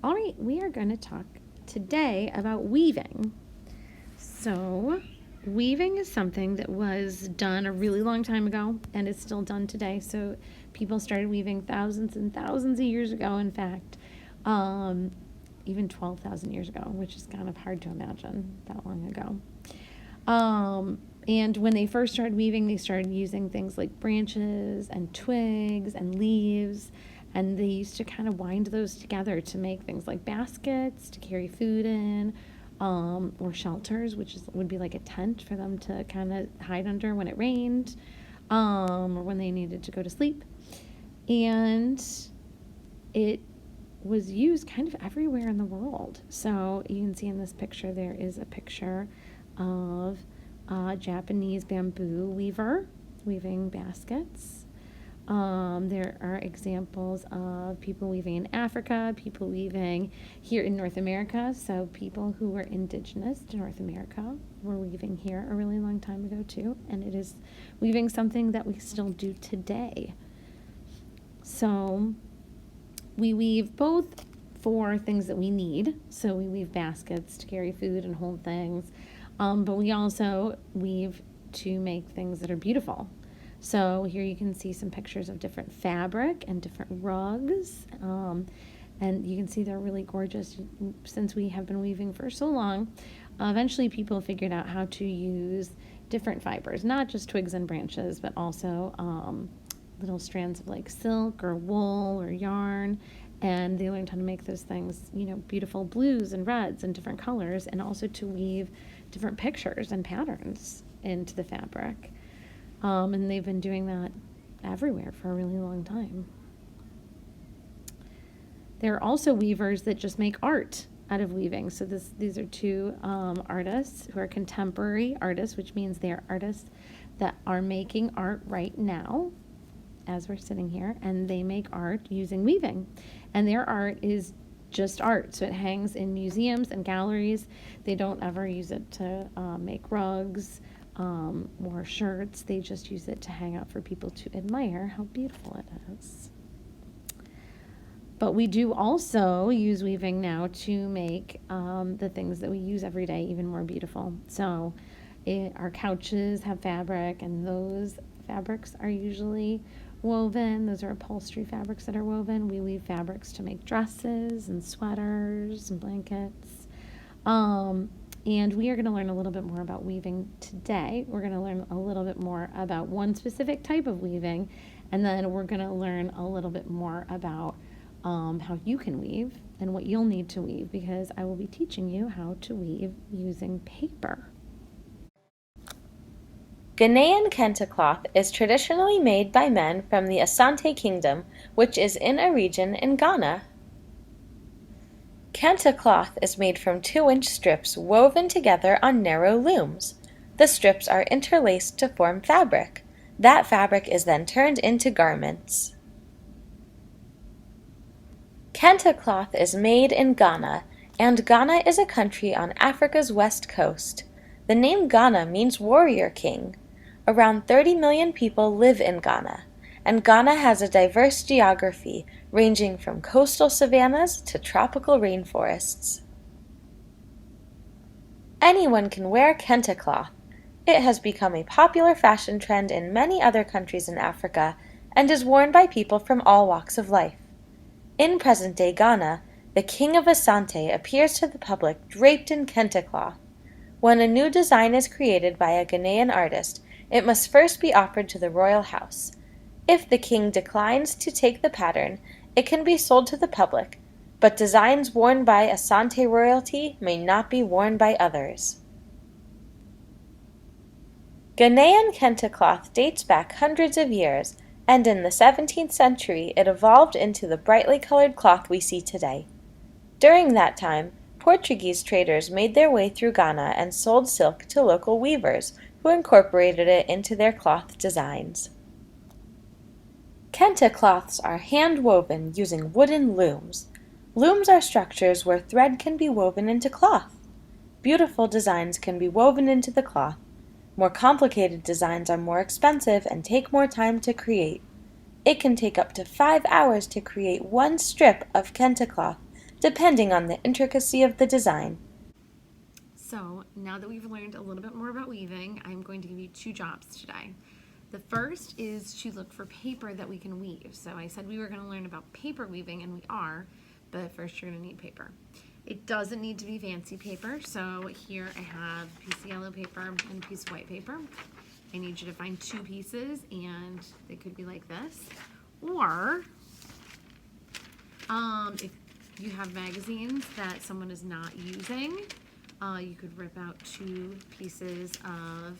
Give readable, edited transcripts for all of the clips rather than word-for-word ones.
All right, we are going to talk today about weaving. So, weaving is something that was done a really long time ago and is still done today. So, people started weaving thousands and thousands of years ago, in fact, even 12,000 years ago, which is kind of hard to imagine that long ago. And when they first started weaving, they started using things like branches and twigs and leaves. And they used to kind of wind those together to make things like baskets to carry food in, or shelters, would be like a tent for them to kind of hide under when it rained, or when they needed to go to sleep. And it was used kind of everywhere in the world. So you can see in this picture, there is a picture of a Japanese bamboo weaver weaving baskets. There are examples of people weaving in Africa, people weaving here in North America. So people who were indigenous to North America were weaving here a really long time ago too. And it is weaving something that we still do today. So we weave both for things that we need. So we weave baskets to carry food and hold things. But we also weave to make things that are beautiful. So here you can see some pictures of different fabric and different rugs. And you can see they're really gorgeous. Since we have been weaving for so long, eventually people figured out how to use different fibers, not just twigs and branches, but also little strands of like silk or wool or yarn. And they learned how to make those things, beautiful blues and reds and different colors, and also to weave different pictures and patterns into the fabric. And they've been doing that everywhere for a really long time. There are also weavers that just make art out of weaving. So these are two artists who are contemporary artists, which means they are artists that are making art right now as we're sitting here, and they make art using weaving. And their art is just art, so it hangs in museums and galleries. They don't ever use it to make rugs or shirts. They just use it to hang out for people to admire how beautiful it is. But we do also use weaving now to make the things that we use every day even more beautiful. So our couches have fabric, and those fabrics are usually woven. Those are upholstery fabrics that are woven. We weave fabrics to make dresses and sweaters and blankets. And we are going to learn a little bit more about weaving today. We're going to learn a little bit more about one specific type of weaving, and then we're going to learn a little bit more about how you can weave and what you'll need to weave, because I will be teaching you how to weave using paper. Ghanaian kente cloth is traditionally made by men from the Asante Kingdom, which is in a region in Ghana. Kente cloth is made from 2-inch strips woven together on narrow looms. The strips are interlaced to form fabric. That fabric is then turned into garments. Kente cloth is made in Ghana, and Ghana is a country on Africa's west coast. The name Ghana means warrior king. Around 30 million people live in Ghana, and Ghana has a diverse geography ranging from coastal savannas to tropical rainforests. Anyone can wear kente cloth. It has become a popular fashion trend in many other countries in Africa and is worn by people from all walks of life. In present-day Ghana, the king of Asante appears to the public draped in kente cloth. When a new design is created by a Ghanaian artist, it must first be offered to the royal house. If the king declines to take the pattern, it can be sold to the public, but designs worn by Asante royalty may not be worn by others. Ghanaian kente cloth dates back hundreds of years, and in the 17th century it evolved into the brightly colored cloth we see today. During that time, Portuguese traders made their way through Ghana and sold silk to local weavers, who incorporated it into their cloth designs. Kente cloths are hand-woven using wooden looms. Looms are structures where thread can be woven into cloth. Beautiful designs can be woven into the cloth. More complicated designs are more expensive and take more time to create. It can take up to 5 hours to create one strip of kente cloth depending on the intricacy of the design. So now that we've learned a little bit more about weaving, I'm going to give you 2 jobs today. The first is to look for paper that we can weave. So I said we were going to learn about paper weaving, and we are, but first you're going to need paper. It doesn't need to be fancy paper, so here I have a piece of yellow paper and a piece of white paper. I need you to find 2 pieces, and they could be like this. Or if you have magazines that someone is not using, you could rip out 2 pieces of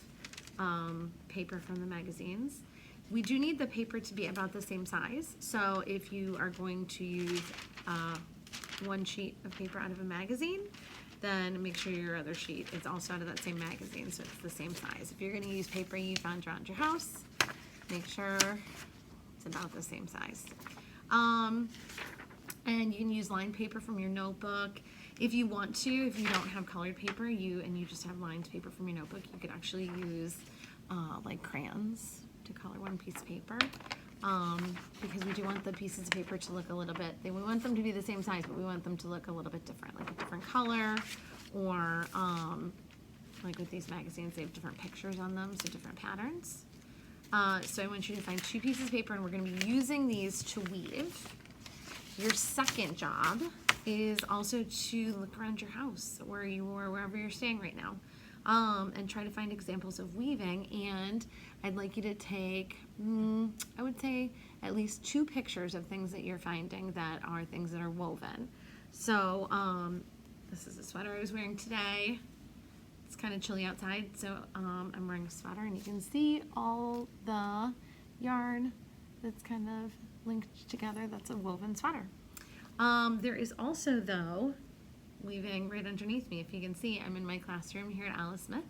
paper from the magazines. We do need the paper to be about the same size, so if you are going to use 1 sheet of paper out of a magazine, then make sure your other sheet is also out of that same magazine, so it's the same size. If you're going to use paper you found around your house, make sure it's about the same size. And you can use lined paper from your notebook. If you want to, if you don't have colored paper and you just have lined paper from your notebook, you could actually use like crayons to color 1 piece of paper. Because we do want the pieces of paper to look a little bit, we want them to be the same size, but we want them to look a little bit different, like a different color, or like with these magazines, they have different pictures on them, so different patterns. So I want you to find 2 pieces of paper, and we're going to be using these to weave. Your second job is also to look around your house, where you are, wherever you're staying right now, and try to find examples of weaving. And I'd like you to take, I would say, at least 2 pictures of things that you're finding that are things that are woven. So this is a sweater I was wearing today. It's kind of chilly outside, so I'm wearing a sweater, and you can see all the yarn that's kind of linked together. That's a woven sweater. There is also, though, weaving right underneath me. If you can see, I'm in my classroom here at Alice Smith,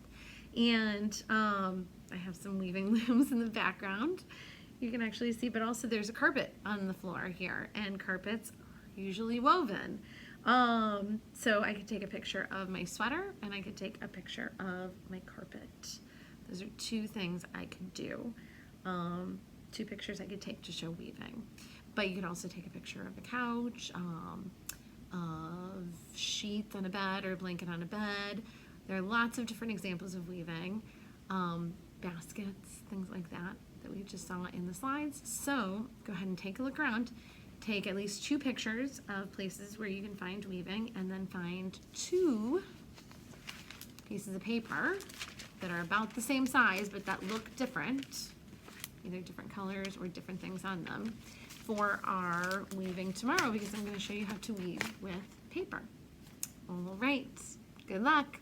and I have some weaving looms in the background. You can actually see, but also there's a carpet on the floor here, and carpets are usually woven. So I could take a picture of my sweater, and I could take a picture of my carpet. Those are 2 things I could do. 2 pictures I could take to show weaving. But you could also take a picture of a couch, of sheets on a bed or a blanket on a bed. There are lots of different examples of weaving, baskets, things like that we just saw in the slides. So go ahead and take a look around. Take at least 2 pictures of places where you can find weaving, and then find 2 pieces of paper that are about the same size but that look different, either different colors or different things on them, for our weaving tomorrow, because I'm going to show you how to weave with paper. All right, good luck.